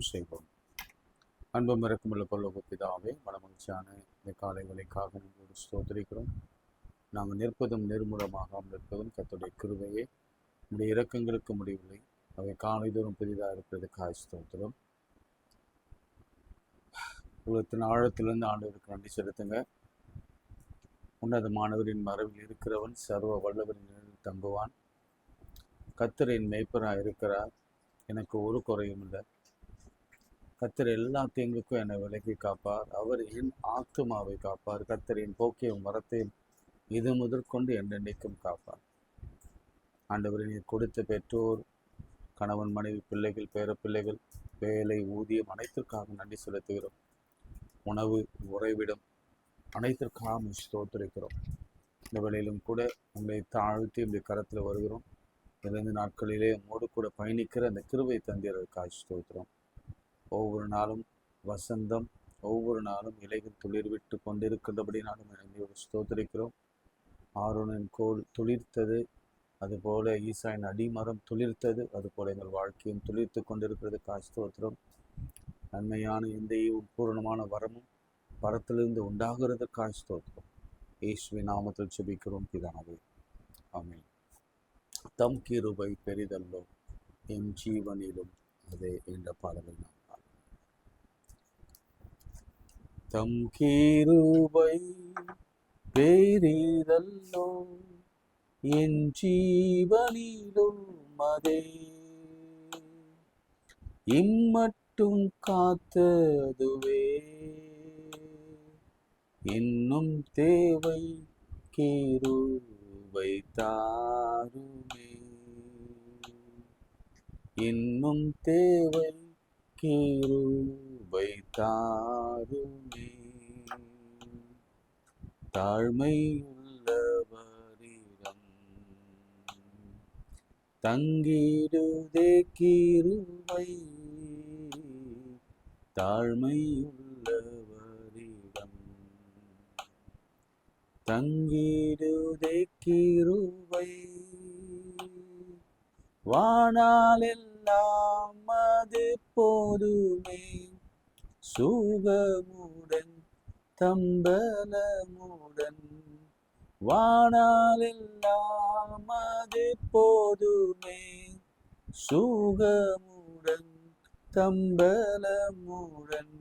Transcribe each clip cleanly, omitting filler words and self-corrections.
செய்வோம். அன்பும் இறக்கமுள்ள பரலோக பிதாவே, மனமகிழ்ச்சியான இந்த காலை வேளைக்காக நம்மோடு ஸ்தோத்திரிக்கிறோம். நாங்கள் நிற்பதும் நிர்மூலமாகாமல் இருப்பதும் கர்த்தருடைய கிருபையே. நம்முடைய இரக்கங்களுக்கு முடிவில்லை, அவை காலைதோறும் புதிதாக இருக்கிறதுக்காக ஸ்தோத்திரம். உலகத்தின் ஆழத்திலிருந்து ஆண்டவருக்கு நன்றி செலுத்துங்க. உன்னதமானவரின் மறைவில் இருக்கிறவன் சர்வ வல்லவரின் நிழலில் தங்குவான். கர்த்தரின் மேய்ப்பராக இருக்கிறார், எனக்கு ஒரு குறையும் இல்லை. கர்த்தர் எல்லா தீங்குக்கும் என்னை விலக்கி காப்பார். அவர் என் ஆத்துமாவை காப்பார். கர்த்தரின் போக்கையும் வரத்தையும் இது முதற்கொண்டு என்னென்னைக்கும் காப்பார். ஆண்டவரின் கொடுத்த பெற்றோர், கணவன், மனைவி, பிள்ளைகள், பேர பிள்ளைகள், வேலை, ஊதியம் அனைத்திற்காக நன்றி செலுத்துகிறோம். உணவு, உறைவிடம் அனைத்திற்காக ஸ்தோத்திரிக்கிறோம். இந்த வேளையிலும் கூட உங்களை தாழ்த்தி இந்த கரத்தில் வருகிறோம். 2 நாட்களிலே உங்களோடு கூட பயணிக்கிற அந்த கிருபை தந்திரக்காக ஸ்தோத்திரம். ஒவ்வொரு நாளும் வசந்தம், ஒவ்வொரு நாளும் இலைகள் துளிர் விட்டு கொண்டிருக்கின்றபடினாலும் என்னை ஸ்தோத்திரிக்கிறோம். ஆரோனின் கோல் துளிர்த்தது, அதுபோல ஈசாயின் அடிமரம் துளிர்த்தது, அதுபோல எங்கள் வாழ்க்கையும் துளிர்த்து கொண்டிருக்கிறதுக்காக ஸ்தோத்திரம். நன்மையான எந்தையும் பூரணமான வரமும் பரத்திலிருந்து உண்டாகிறதுக்காக ஸ்தோத்திரம். இயேசுவின் நாமத்தில் ஜெபிக்கிறோம் பிதாவே, ஆமென். தம் கிருபை பெரிதல்லோ என் ஜீவனிலும் அதே என்ற பாடலை நாம் தம் கிருபை பெரிதல்லோ என் ஜீவனிலும் அதே இம்மட்டும் காத்ததுவே இன்னும் தேவை கிருபை தாருமே இன்னும் தேவை கிருபை தாருமே தாழ்மையுள்ளவரிடம் தங்கிடுதே கிருபை தாழ்மையுள்ளவரிடம் தங்கிடுதே கிருபை வானாலெல்லாம் அது போதுமே சுகமுடன் தம்பலமுடன் வானாலெல்லாம் அது போதுமே சுகமுடன் தம்பலமுடன்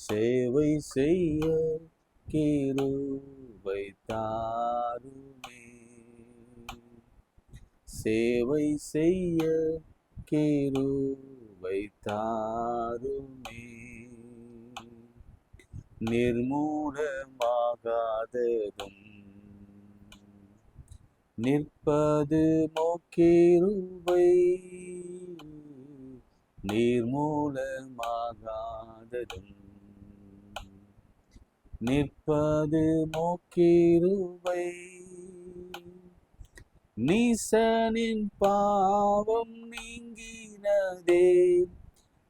சேவை செய்ய கிருபை தாருமே சேவை செய்ய கிருபை தாருமே நிர்மூலமாகாததும் நிற்பது மோக்கிருபை நிர்மூலமாகாததும் நிற்பது மோக்கிருபை நீசனின் பாவம் நீங்கினதே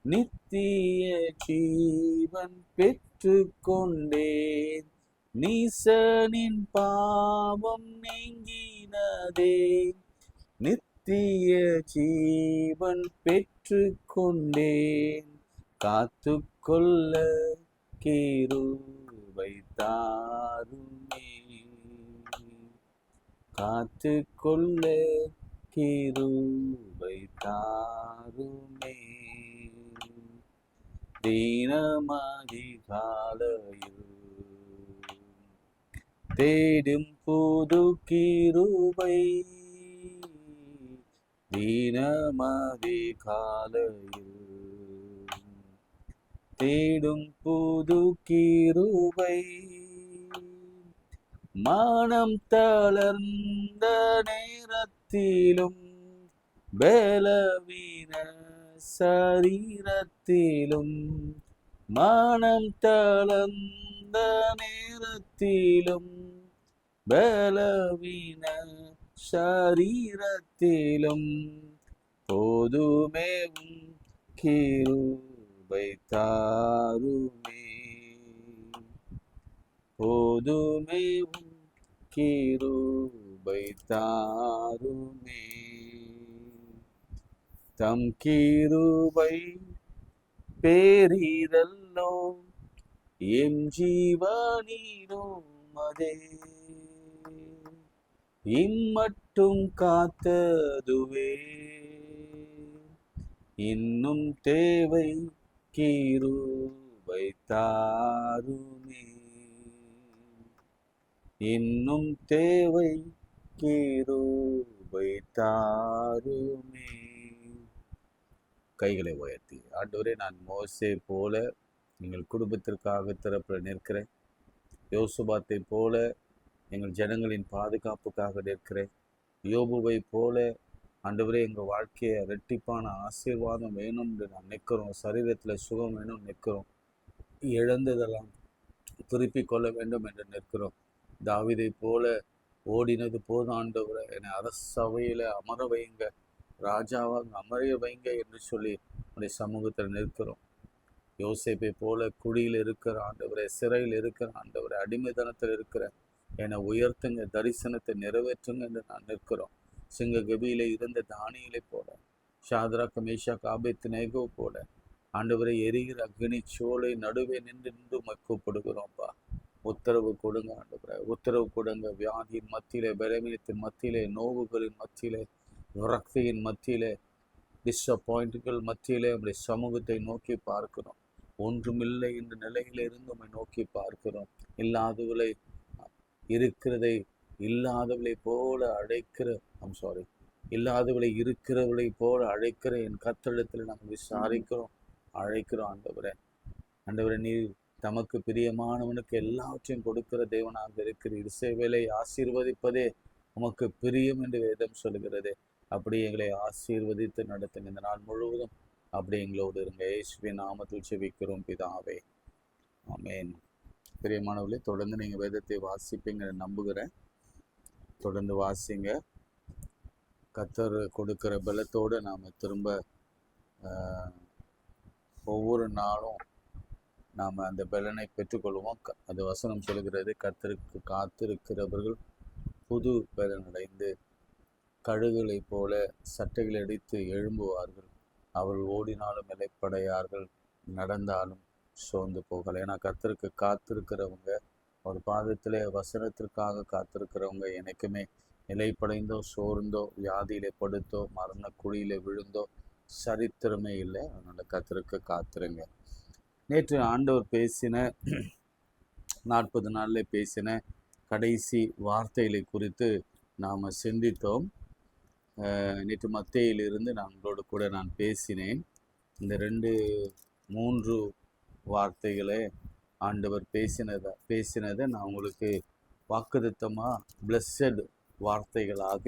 நித்திய ஜீவன் பெற்று கொண்டேன் நீசனின் பாவம் நீங்கினதே நித்திய ஜீவன் பெற்று கொண்டேன் காத்து கொள்ள கிருபை தாருமே காத்து கொள்ள கிருபை தாருமே தீனமதிகாலையில் தேடும் புது கிருபை தீனமதிகாலையில் தேடும் புது கிருபை மனம் தளர்ந்த நேரத்திலும் பலவீன சரீரத்திலும் மனம் தளர்ந்த நேரத்திலும் பலவீன சரீரத்திலும் போதுமே கிருபை தாருமே போதுமே கிருபை தாருமே தம் கிருபை பேரீரல்லோ எம் ஜீவனீரும் அதே இம்மட்டும் காத்ததுவே இன்னும் தேவை கிருபை தாருமே இன்னும் தேவை கிருபை தாருமே. கைகளை உயர்த்தி, ஆண்டவரே, நான் மோசே போல எங்கள் குடும்பத்திற்காக திறப்பில் நிற்கிறேன். யோசுபாத்தை போல எங்கள் ஜனங்களின் பாதுகாப்புக்காக நிற்கிறேன். யோபுவை போல ஆண்டவரே, எங்கள் வாழ்க்கையை இரட்டிப்பான ஆசீர்வாதம் வேணும் என்று நான் நிற்கிறோம். சரீரத்தில் சுகம் வேணும் நிற்கிறோம். இழந்ததெல்லாம் திருப்பிக் கொள்ள வேண்டும் என்று நிற்கிறோம். தாவீதை போல ஓடினது போதும் ஆண்டவரை, என்னை அரசவையில் அமர வைங்க, ராஜாவாக அமர வைங்க என்று சொல்லி உடைய சமூகத்தில் நிற்கிறோம். யோசேப்பை போல குழியில் இருக்கிற ஆண்டவரை, சிறையில் இருக்கிற ஆண்டவரை, அடிமைத்தனத்தில் இருக்கிற என்னை உயர்த்துங்க, தரிசனத்தை நிறைவேற்றுங்க என்று நான் நிற்கிறோம். சிங்க கபியிலே இருந்த தானியலை போல, ஷாத்ராக் மேஷாக் ஆபேத்நேகோ போல ஆண்டவரை எரிகிற அக்னி சோலை நடுவே நின்று கூப்பிடுகிறோம்ப்பா. உத்தரவு கொடுங்க ஆண்டவரே, உத்தரவு கொடுங்க. வியாதியின் மத்தியிலே, பலவீனத்தின் மத்தியிலே, நோவுகளின் மத்தியிலே, விரக்தியின் மத்தியிலே, டிஸப்பாயிண்ட்கள் மத்தியிலே நம்முடைய சமூகத்தை நோக்கி பார்க்கிறோம். ஒன்றுமில்லை என்ற நிலையிலிருந்து நம்மை நோக்கி பார்க்கிறோம். இல்லாதவளை இருக்கிறதை இல்லாதவளை போல அழைக்கிற இல்லாதவளை இருக்கிறவளை போல அழைக்கிற என் கர்த்தரிடத்தில் நாங்கள் விசாரிக்கிறோம், அழைக்கிறோம். ஆண்டவரே, நீர் தமக்கு பிரியமானவனுக்கு எல்லாவற்றையும் கொடுக்கிற தேவனாக இருக்கிறீர். இசைவேளை ஆசீர்வதிப்பதே உமக்கு பிரியம் என்று வேதம் சொல்கிறது. அப்படி எங்களை ஆசீர்வதித்து நடத்துங்க. இந்த நாள் முழுவதும் அப்படி எங்களோடு இருங்க. இயேசுவின் நாமத்தில் செபிக்கிறோம் பிதாவே, ஆமென். பிரியமானவர்களே, தொடர்ந்து நீங்கள் வேதத்தை வாசிப்பீங்க நம்புகிறேன். தொடர்ந்து வாசிங்க. கர்த்தர் கொடுக்கிற பலத்தோடு நாம் திரும்ப ஒவ்வொரு நாளும் நாம் அந்த பலனை பெற்றுக்கொள்வோம். அது வசனம் சொல்கிறது, கர்த்தருக்கு காத்திருக்கிறவர்கள் புது பலனடைந்து கழுகுகளை போல சட்டைகள் அடித்து எழும்புவார்கள். அவர்கள் ஓடினாலும் இலைப்படையார்கள், நடந்தாலும் சோர்ந்து போகலை. ஏன்னா கர்த்தருக்கு காத்திருக்கிறவங்க, ஒரு பாதத்திலே வசனத்திற்காக காத்திருக்கிறவங்க எனக்குமே இலைப்படைந்தோ சோர்ந்தோ வியாதியிலே படுத்தோ மரண குழியிலே விழுந்தோ சரித்திரமே இல்லை. அதனால் கர்த்தருக்கு காத்திருங்க. நேற்று ஆண்டவர் பேசின 40 நாளில் பேசின கடைசி வார்த்தைகளை குறித்து நாம் சிந்தித்தோம். நேற்று மத்தேயிலிருந்து உங்களோடு கூட நான் பேசினேன். இந்த 2-3 வார்த்தைகளை ஆண்டவர் பேசினதை நான் உங்களுக்கு வாக்குத்தத்தமாக பிளஸட் வார்த்தைகளாக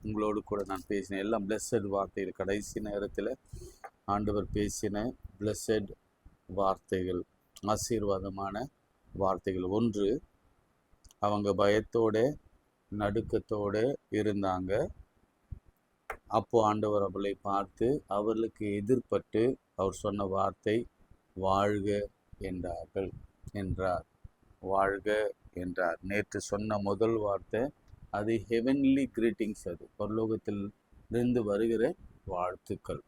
உங்களோடு கூட நான் பேசினேன். எல்லாம் பிளஸட் வார்த்தைகள். கடைசி நேரத்தில் ஆண்டவர் பேசின பிளஸட் வார்த்தைகள், ஆசீர்வாதமான வார்த்தைகள். ஒன்று, அவங்க பயத்தோட நடுக்கத்தோட இருந்தாங்க. அப்போ ஆண்டவர் அவளை பார்த்து அவர்களுக்கு எதிர்பட்டு அவர் சொன்ன வார்த்தை வாழ்க என்றார். வாழ்க என்றார். நேற்று சொன்ன முதல் வார்த்தை அது ஹெவன்லி கிரீட்டிங்ஸ். அது பரலோகத்தில் இருந்து வருகிற வாழ்த்துக்கள்,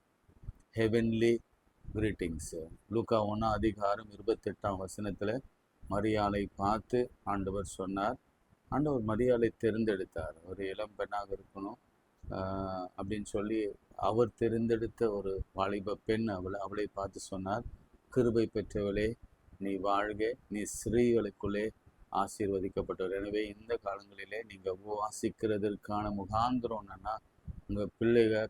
ஹெவன்லி கிரீட்டிங்ஸ். லூக்கா 1:28 மரியாளை பார்த்து ஆண்டவர் சொன்னார். ஆண்டவர் மரியாளை தேர்ந்தெடுத்தார். ஒரு இளம் பெண்ணாக இருக்கணும் அப்படின்னு சொல்லி அவர் தேர்ந்தெடுத்த ஒரு வாலிப பெண் அவளை பார்த்து சொன்னார், கிருபை பெற்றவளே நீ வாழ்க, நீ ஸ்திரீகளுக்குள்ளே ஆசீர்வதிக்கப்பட்டவர். எனவே இந்த காலங்களிலே நீங்கள் உபவாசிக்கிறதற்கான முகாந்திரம் என்னன்னா, உங்கள்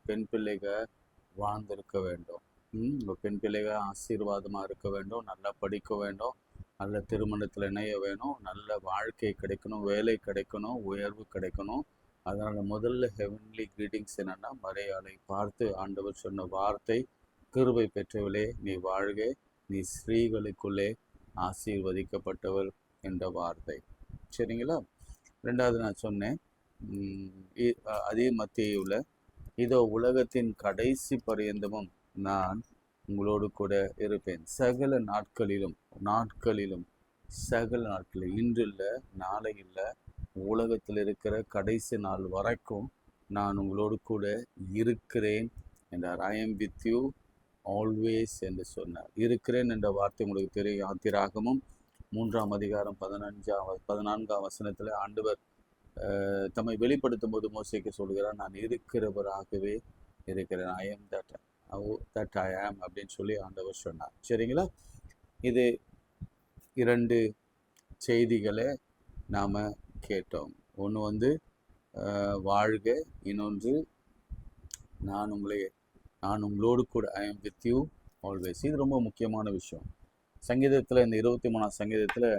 பெண் பிள்ளைகள் வாழ்ந்திருக்க வேண்டும். உங்கள் பெண் பிள்ளைகள் ஆசீர்வாதமாக இருக்க வேண்டும், நல்லா படிக்க வேண்டும், நல்ல திருமணத்தில் இணைய வேணும், நல்ல வாழ்க்கை கிடைக்கணும், வேலை கிடைக்கணும், உயர்வு கிடைக்கணும். அதனால் முதல்ல ஹெவன்லி கிரீட்டிங்ஸ் என்னென்னா, மரியாளை பார்த்து ஆண்டவர் சொன்ன வார்த்தை கிருபை பெற்றவளே நீ வாழ்க, நீ ஸ்திரீகளுக்குள்ளே ஆசீர்வதிக்கப்பட்டவள் என்ற வார்த்தை. சரிங்களா? ரெண்டாவது நான் சொன்னேன், அதே மத்தேயுல, இதோ உலகத்தின் கடைசி பரியந்தமும் நான் உங்களோடு கூட இருப்பேன், சகல நாட்களிலும் இன்று இல்லை, நாளை இல்லை, உலகத்தில் இருக்கிற கடைசி நாள் வரைக்கும் நான் உங்களோடு கூட இருக்கிறேன் என்றார். I am with you always என்று சொன்னார். இருக்கிறேன் என்ற வார்த்தை உங்களுக்கு தெரியும். ஆத்திராகமும் 3ஆம் அதிகாரம் 14ஆம் வசனத்தில் ஆண்டவர் தம்மை வெளிப்படுத்தும் போது மோசேக்கு சொல்கிறார், நான் இருக்கிறவராகவே இருக்கிறேன். ஐ எம் தட் ஐ ஆம் அப்படின்னு சொல்லி ஆண்டவர் சொன்னார். சரிங்களா? இது 2 செய்திகளை நாம் கேட்டோம். ஒன்று வாழ்க, இன்னொன்று நான் உங்களோடு கூட, I am with you always. இது ரொம்ப முக்கியமான விஷயம். சங்கீதத்தில், இந்த 23ஆம் சங்கீதத்தில்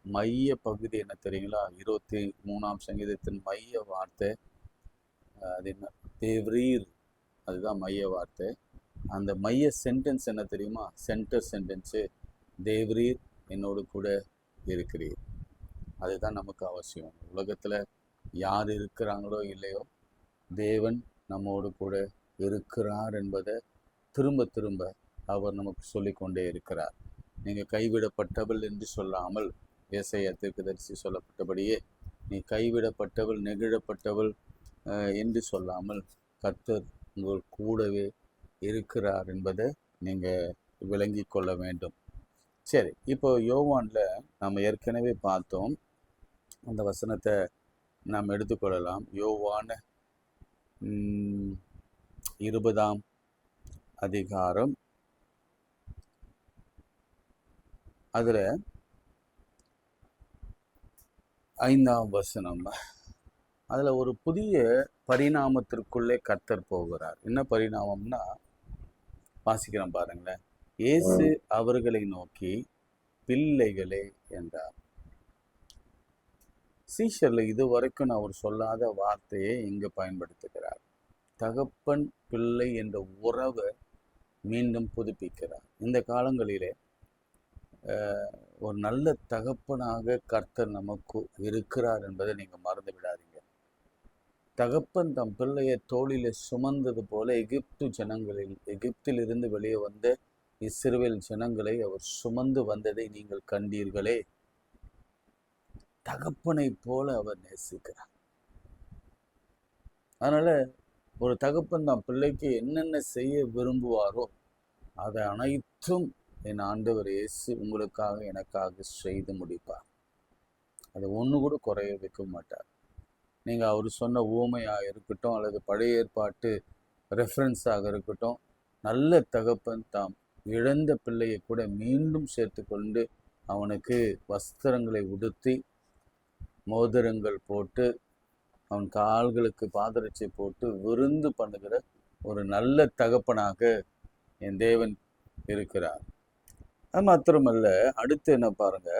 மைய பகுதி என்ன தெரியுங்களா? 23ஆம் சங்கீதத்தின் மைய வார்த்தை அது என்ன? தேவரீர். அதுதான் மைய வார்த்தை. அந்த மைய சென்டென்ஸ் என்ன தெரியுமா? சென்டர் சென்டென்ஸு தேவரீர் என்னோடு கூட இருக்கிறீர். அதுதான் நமக்கு அவசியம். உலகத்தில் யார் இருக்கிறாங்களோ இல்லையோ, தேவன் நம்மோடு கூட இருக்கிறார் என்பதை திரும்ப திரும்ப அவர் நமக்கு சொல்லிக்கொண்டே இருக்கிறார். நீங்கள் கைவிடப்பட்டவள் என்று சொல்லாமல், ஏசாயா தீர்க்கதரிசி சொல்லப்பட்டபடியே நீ கைவிடப்பட்டவள், நெகிழப்பட்டவள் என்று சொல்லாமல், கர்த்தர் உங்கள் கூடவே இருக்கிறார் என்பதை நீங்கள் விளங்கி கொள்ள வேண்டும். சரி, இப்போ யோவானில் நாம் ஏற்கனவே பார்த்தோம். அந்த வசனத்தை நாம் எடுத்துக்கொள்ளலாம். யோவான் 20ஆம் அதிகாரம், அதில் 5ஆம் வசனம். அதில் ஒரு புதிய பரிணாமத்திற்குள்ளே கர்த்தர் போகிறார். என்ன பரிணாமம்னா, வாசிக்கிறோம் பாருங்களேன். இயேசு அவர்களை நோக்கி பிள்ளைகளே என்றார். சீஷரில் இதுவரைக்கும் அவர் சொல்லாத வார்த்தையை இங்கு பயன்படுத்துகிறார். தகப்பன் பிள்ளை என்ற உறவை மீண்டும் புதுப்பிக்கிறார். இந்த காலங்களிலே ஒரு நல்ல தகப்பனாக கர்த்தர் நமக்கு இருக்கிறார் என்பதை நீங்கள் மறந்து விடாதீங்க. தகப்பன் தம் பிள்ளையை தோளிலே சுமந்தது போல எகிப்தில் இருந்து வெளியே வந்த இஸ்ரவேல் ஜனங்களை அவர் சுமந்து வந்ததை நீங்கள் கண்டீர்களே. தகப்பனை போல அவர் நேசிக்கிறார். அதனால ஒரு தகப்பன் தான் பிள்ளைக்கு என்னென்ன செய்ய விரும்புவாரோ அதை அனைத்தும் என் ஆண்டவர் இயேசு உங்களுக்காக எனக்காக செய்து முடிப்பார். அதை ஒன்று கூட குறைய வைக்க மாட்டார். நீங்கள் அவர் சொன்ன ஊமையாக இருக்கட்டும், அல்லது பழைய ஏற்பாட்டு ரெஃபரன்ஸாக இருக்கட்டும், நல்ல தகப்பன் தாம் இழந்த பிள்ளையை கூட மீண்டும் சேர்த்து கொண்டு அவனுக்கு வஸ்திரங்களை உடுத்தி, மோதிரங்கள் போட்டு, அவன் கால்களுக்கு பாதரட்சை போட்டு விருந்து பண்ணுகிற ஒரு நல்ல தகப்பனாக என் தேவன் இருக்கிறார். அது மாத்திரமல்ல, அடுத்து என்ன பாருங்க,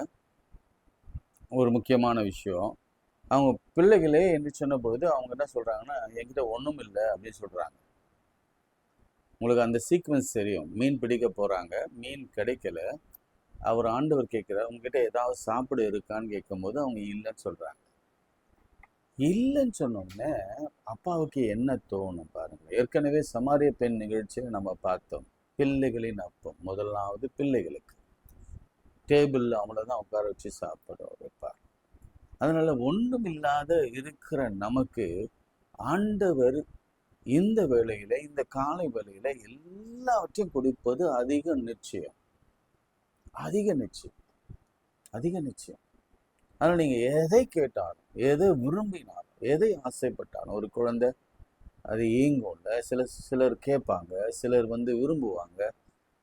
ஒரு முக்கியமான விஷயம். அவங்க பிள்ளைகளே என்று சொன்னபோது அவங்க என்ன சொல்றாங்கன்னா, என்கிட்ட ஒன்றும் இல்லை அப்படின்னு சொல்றாங்க. உங்களுக்கு அந்த சீக்வன்ஸ் தெரியும். மீன் பிடிக்க போறாங்க, மீன் கிடைக்கல. அவர் ஆண்டவர் கேட்கிறார், உங்ககிட்ட ஏதாவது சாப்பிட இருக்கான்னு கேட்கும்போது அவங்க இல்லைன்னு சொல்றாங்க. இல்லைன்னு சொன்னோடனே அப்பாவுக்கு என்ன தோணும் பாருங்க. ஏற்கனவே சமாரிய பெண் நிகழ்ச்சியை நம்ம பார்த்தோம். பிள்ளைகளின் அப்பம், முதலாவது பிள்ளைகளுக்கு டேபிள் அவங்கள தான் உட்கார வச்சு சாப்பிட வைப்பார். அதனால ஒன்றும் இல்லாத இருக்கிற நமக்கு ஆண்டவர் இந்த வேளையில, இந்த காலை வேளையில எல்லாவற்றையும் கொடுப்பது அதிக நிச்சயம். அதனால நீங்க எதை கேட்டாலும், எதை விரும்பினாலும், எதை ஆசைப்பட்டாலும், ஒரு குழந்தை அது ஏங்கும்ல, சிலர் கேட்பாங்க, சிலர் விரும்புவாங்க.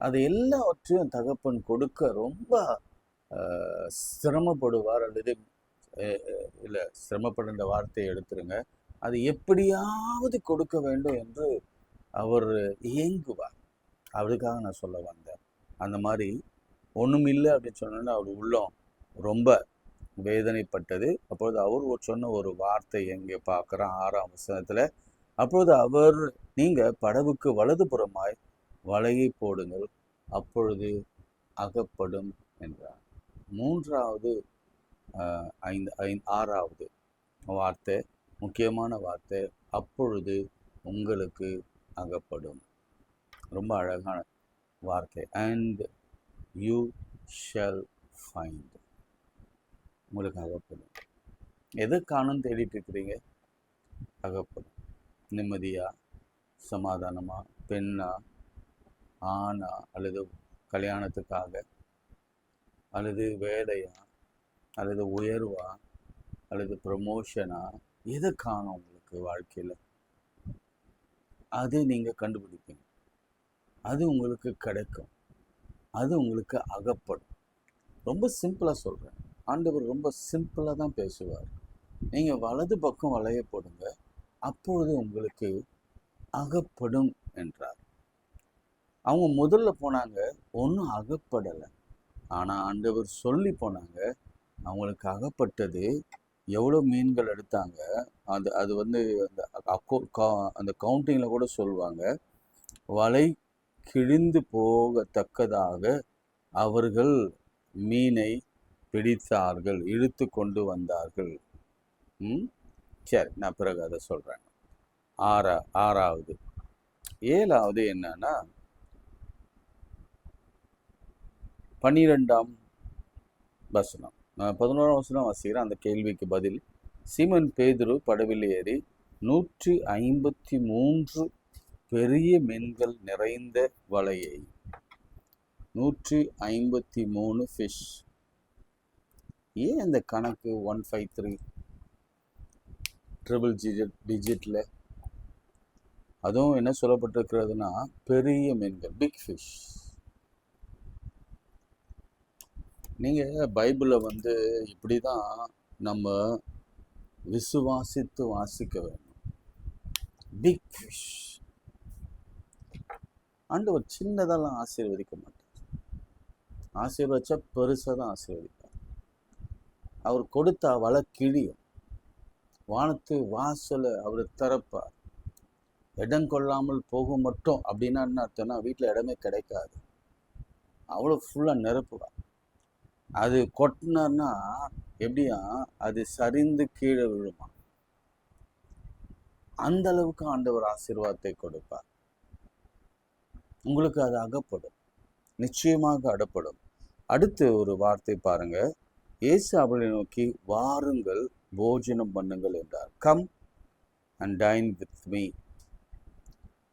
அது எல்லாவற்றையும் தகப்பன் கொடுக்க ரொம்ப சிரமப்படுவார். அல்லது இல்லை, சிரமப்படுற வார்த்தையை எடுத்துருங்க, அது எப்படியாவது கொடுக்க வேண்டும் என்று அவர் ஏங்குவார். அவருக்காக நான் சொல்ல வந்தேன். அந்த மாதிரி ஒன்றும் இல்லை அப்படின்னு சொன்னோன்னா அவர் உள்ளம் ரொம்ப வேதனைப்பட்டது. அப்பொழுது அவர் சொன்ன ஒரு வார்த்தை எங்கே பார்க்குறோம், 6ஆம் வசனத்தில். அப்பொழுது அவர், நீங்கள் படகுக்கு வலதுபுறமாய் வலையை போடுங்கள், அப்பொழுது அகப்படும் என்றார். 6வது வார்த்தை முக்கியமான வார்த்தை, அப்பொழுது உங்களுக்கு அகப்படும். ரொம்ப அழகான வார்த்தை. And you shall find. உங்களுக்கு அகப்படும். எதை காணும் தேடிட்டு இருக்கிறீங்க? அகப்படும். நிம்மதியா, சமாதானமா, பெண்ணா, ஆனா அல்லது கல்யாணத்துக்காக அல்லது வேலையா அல்லது உயர்வா அல்லது ப்ரமோஷனா எதை காணும் உங்களுக்கு வாழ்க்கையில், அது நீங்கள் கண்டுபிடிப்பீங்க. அது உங்களுக்கு கிடைக்கும். அது உங்களுக்கு அகப்படும். ரொம்ப சிம்பிளாக சொல்கிறேன். ஆண்டவர் ரொம்ப சிம்பிளாக தான் பேசுவார். நீங்கள் வலது பக்கம் வளைய போடுங்க, அப்பொழுது உங்களுக்கு அகப்படும் என்றார். அவங்க முதல்ல போனாங்க, ஒன்றும் அகப்படலை. ஆனால் ஆண்டவர் சொல்லி போனாங்க, அவங்களுக்கு அகப்பட்டது. எவ்வளோ மீன்கள் எடுத்தாங்க, அது வந்து அந்த கவுண்டிங்கில் கூட சொல்லுவாங்க, வலை கிழிந்து போகத்தக்கதாக அவர்கள் மீனை பிடித்தார்கள், இழுத்து கொண்டு வந்தார்கள். சரி, நான் பிறகு அதை சொல்கிறேன். ஆறாவது 7வது என்னன்னா 12ஆம் வசனம். 11ஆம் வசனம் வாசிக்கிறேன். அந்த கேள்விக்கு பதில், சீமன் பேதுரு படவில் ஏறி 153 பெரிய மீன்கள் நிறைந்த வலையை, 153 ஃபிஷ். ஏன் இந்த கணக்கு 153 ட்ரிபிள் டிஜிட்ல? அதுவும் என்ன சொல்லப்பட்டிருக்கிறதுனா பெரிய மீன்கள், பிக் ஃபிஷ். நீங்கள் பைபிளை வந்து இப்படி தான் நம்ம விசுவாசித்து வாசிக்க வேண்டும். Big fish. ஆண்டவர் சின்னதெல்லாம் ஆசீர்வதிக்க மாட்டார். ஆசீர்வதிச்சா பெருசாக தான் ஆசீர்வதிப்பார். அவர் கொடுத்தா வலை கிழியும். வானத்து வாசலை அவர் திறப்பார். இடம் கொள்ளாமல் போக மட்டும் அப்படின்னா என்ன அர்த்தம்னா, வீட்டில் இடமே கிடைக்காது. அவ்வளோ ஃபுல்லாக நிரப்புவார். அது கொட்டினா எப்படியா அது சரிந்து கீழே விழுமா. அந்த அளவுக்கு ஆண்டவர் ஆசீர்வாதத்தை கொடுப்பார். உங்களுக்கு அது அகப்படும், நிச்சயமாக அகப்படும். அடுத்து ஒரு வார்த்தை பாருங்க. இயேசு அவர்களை நோக்கி, வாருங்கள் போஜனம் பண்ணுங்கள் என்றார். Come and time with me.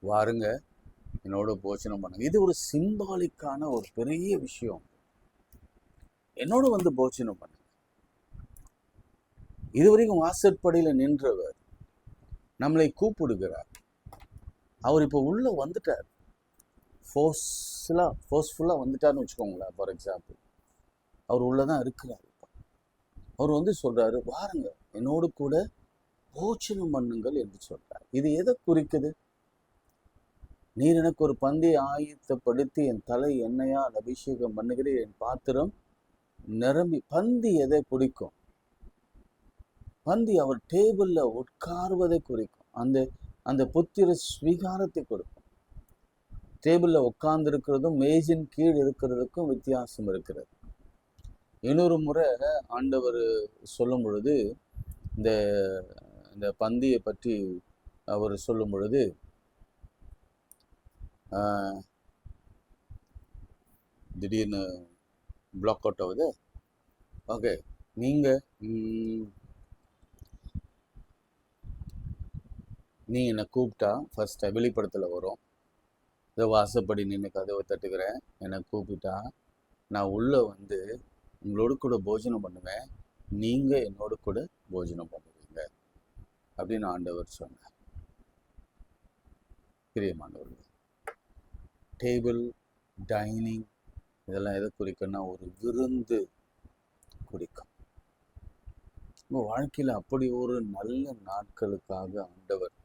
வாருங்க, என்னோட போஜனம் பண்ணுங்க. இது ஒரு சிம்பாலிக்கான ஒரு பெரிய விஷயம். என்னோட வந்து போஜனம் பண்ணுங்க. இதுவரைக்கும் வாசற்படியில் நின்றவர் நம்மளை கூப்பிடுகிறார். அவர் இப்போ உள்ள வந்துட்டார். ஃபோர்ஸ்ஃபுல்லாக வந்துட்டார்னு வச்சுக்கோங்களேன். ஃபார் எக்ஸாம்பிள், அவர் உள்ளதான் இருக்கிறார். அவர் வந்து சொல்றாரு, வாருங்க என்னோடு கூட போஜனம் பண்ணுங்கள் என்று சொல்றார். இது எதை குறிக்குது? நீர் எனக்கு ஒரு பந்தியை ஆயத்தப்படுத்தி என் தலை எண்ணெயால் அபிஷேகம் பண்ணுகிறேன், என் பாத்திரம் நிரம்பி. பந்தி எதை குறிக்கும்? பந்தி அவர் டேபிள்ல உட்கார்வதை குறிக்கும். அந்த புத்திர ஸ்வீகாரத்தை கொடுக்கும். டேபிள்ல உட்கார்ந்து இருக்கிறதும் மேஜின் கீழ் இருக்கிறதுக்கும் வித்தியாசம் இருக்கிறது. இன்னொரு முறை ஆண்டவர் சொல்லும் பொழுது, இந்த பந்தியை பற்றி அவர் சொல்லும் பொழுது, திடீர்னு பிளாக் அவுட் ஆகுது. ஓகே, நீங்கள் என்னை கூப்பிட்டா ஃபர்ஸ்ட் வெளிப்படத்தில் வரும். இதை வாசப்படி நின்று கதவை தட்டுக்கிறேன், என்னை கூப்பிட்டா நான் உள்ளே வந்து உங்களோடு கூட போஜனம் பண்ணுவேன், நீங்கள் என்னோடு கூட போஜனம் பண்ணுவீங்க அப்படின்னு ஆண்டவர் சொன்னார். பிரியமானவர்கள், டேபிள், டைனிங் இதெல்லாம் எதை குறிக்கும்னா ஒரு விருந்து குறிக்கும். உங்கள் வாழ்க்கையில் அப்படி ஒரு நல்ல நாட்களுக்காக ஆண்டவர்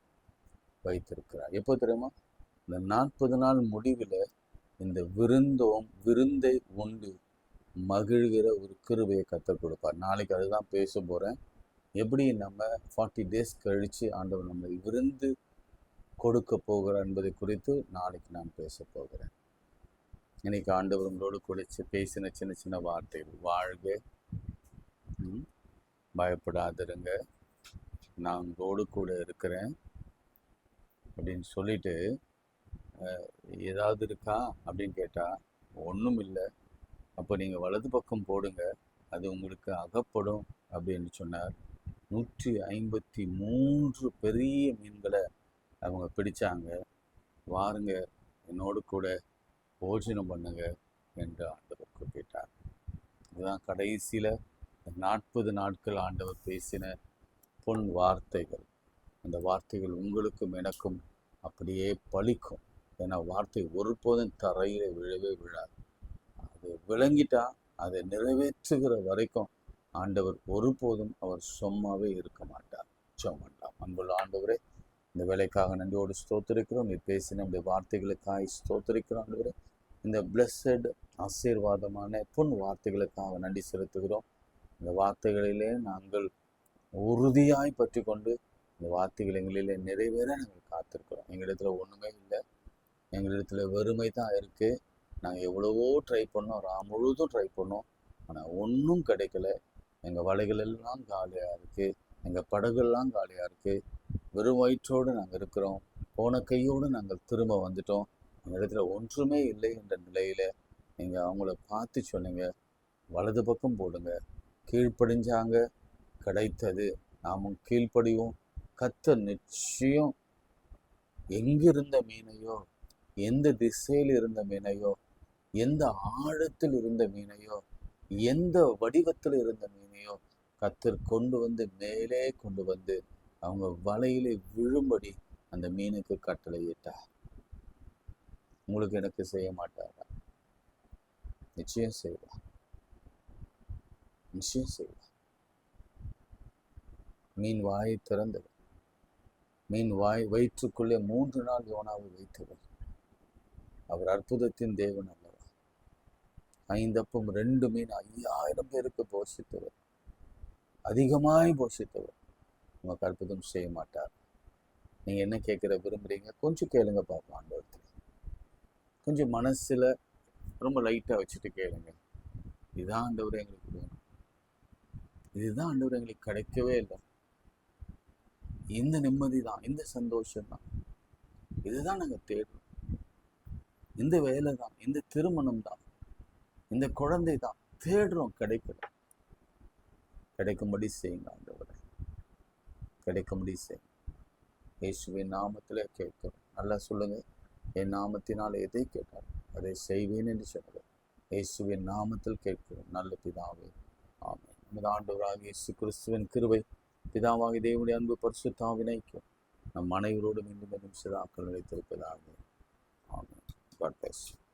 வைத்திருக்கிறார். எப்போ தெரியுமா? இந்த 40 நாள் முடிவில் இந்த விருந்தை உண்டு மகிழ்கிற ஒரு கிருபையை கற்றுக் கொடுப்பார். நாளைக்கு அதுதான் பேச போகிறேன். எப்படி நம்ம 40 days கழித்து ஆண்டவர் நம்ம விருந்து கொடுக்க போகிறார் என்பதை குறித்து நாளைக்கு நான் பேச போகிறேன். இன்னைக்கு ஆண்டவர் உங்களோடு குடிச்சு பேசின சின்ன சின்ன வார்த்தைகள், வாழ்க, பயப்படாதிருங்க, நான் உங்களோடு கூட இருக்கிறேன் அப்படின்னு சொல்லிட்டு, ஏதாவது இருக்கா அப்படின்னு கேட்டால் ஒன்றும் இல்லை. அப்போ நீங்கள் வலது பக்கம் போடுங்க, அது உங்களுக்கு அகப்படும் அப்படின்னு சொன்னார். 153 பெரிய மீன்களை அவங்க பிடிச்சாங்க. வாருங்க என்னோடு கூட போஜனம் பண்ணுங்க என்று ஆண்டவர் குறிப்பிட்டார். இதுதான் கடைசியில் 40 நாட்கள் ஆண்டவர் பேசின பொன் வார்த்தைகள். அந்த வார்த்தைகள் உங்களுக்கும் எனக்கும் அப்படியே பலிக்கும். ஏன்னா வார்த்தை ஒருபோதும் தரையில விழவே விழாது. அது விளங்கிட்டா அதை நிறைவேற்றுகிற வரைக்கும் ஆண்டவர் ஒருபோதும் அவர் சும்மாவே இருக்க மாட்டார். ஜெபம். அன்புள்ள ஆண்டவரே, இந்த வேலைக்காக நன்றியோடு ஸ்தோத்திரிக்கிறோம். நீ பேசின நம்முடைய வார்த்தைகளுக்காக ஸ்தோத்திரிக்கிறோம் ஆண்டவரே. இந்த பிளஸட் ஆசீர்வாதமான பொன் வார்த்தைகளுக்காக நன்றி செலுத்துகிறோம். இந்த வார்த்தைகளிலே நாங்கள் உறுதியாய் பற்றி கொண்டு இந்த வார்த்தைகள் எங்களிலே நிறைவேற நாங்கள் காத்திருக்கிறோம். எங்களிடத்துல ஒன்றுமே இல்லை, எங்களிடத்துல வெறுமை தான் இருக்குது. நாங்கள் எவ்வளவோ ட்ரை பண்ணோம், முழுதும் ட்ரை பண்ணோம், ஆனால் ஒன்றும் கிடைக்கல. எங்கள் வலைகள் எல்லாம் காலியாக இருக்குது, எங்கள் படகுலாம் காலியாக இருக்குது. வெறும் வயிற்றோடு நாங்கள் இருக்கிறோம், போன கையோடு நாங்கள் திரும்ப வந்துட்டோம். எங்கள் இடத்துல ஒன்றுமே இல்லை என்ற நிலையில் நீங்கள் அவங்கள பார்த்து சொன்னீங்க, வலது பக்கம் போடுங்க. கீழ்ப்படிஞ்சாங்க, கிடைத்தது. நாமும் கீழ்ப்படிவோம். கர்த்தர் நிச்சயம் எங்கிருந்த மீனையோ, எந்த திசையில் இருந்த மீனையோ, எந்த ஆழத்தில் இருந்த மீனையோ, எந்த வடிவத்தில் இருந்த மீனையோ கர்த்தர் கொண்டு வந்து மேலே கொண்டு வந்து அவங்க வலையிலே விழும்படி அந்த மீனுக்கு கட்டளையிட்டார். உங்களுக்கு எனக்கு செய்ய மாட்டாரா? நிச்சயம் செய்வார், நிச்சயம் செய்வார். மீன் வாயை திறந்தவர், மீன் வயிற்றுக்குள்ளே 3 நாள் யோனாவை வைத்தவர். அவர் அற்புதத்தின் தேவன் அல்லவா? 5 அப்பம் 2 மீன் 5000 பேருக்கு போஷித்தவர், அதிகமாய் போஷித்தவர். உங்களுக்கு அற்புதம் செய்ய மாட்டார்? நீங்க என்ன கேட்கிற விரும்புறீங்க? கொஞ்சம் கேளுங்க பார்ப்போம். ஆண்டவரத்தில் கொஞ்சம் மனசுல ரொம்ப லைட்டா வச்சுட்டு கேளுங்க. இதுதான் ஆண்டவரே எங்களுக்கு வேணும், இதுதான் ஆண்டவரே எங்களுக்கு கிடைக்கவே இல்லை, இந்த நிம்மதி தான், இந்த சந்தோஷம் தான், இதுதான் நாங்கள் தேடுறோம், இந்த வேலை தான், இந்த திருமணம் தான், இந்த குழந்தை தான் தேடுறோம், கிடைக்கல. கிடைக்கும்படி செய்யுங்க ஆண்டவரே, கிடைக்கும்படி செய்யுங்க. இயேசுவின் நாமத்திலே கேட்கிறோம். நல்லா சொல்லுங்க, என் நாமத்தினால் எதை கேட்டால் அதை செய்வேன் என்று சொன்னது. இயேசுவின் நாமத்தில் கேட்கிறோம் நல்ல பிதாவே, ஆமென். நமது ஆண்டவராகிய இயேசு கிறிஸ்துவின் கிருபை, பிதாவாகிய தேவனுடைய அன்பு, பரிசுத்த ஆவியின் ஐக்கியம் நம் அனைவரோடும் இன்னும் சதாக்கள் நிலைத்திருப்பதாக. ஆமென். God bless you.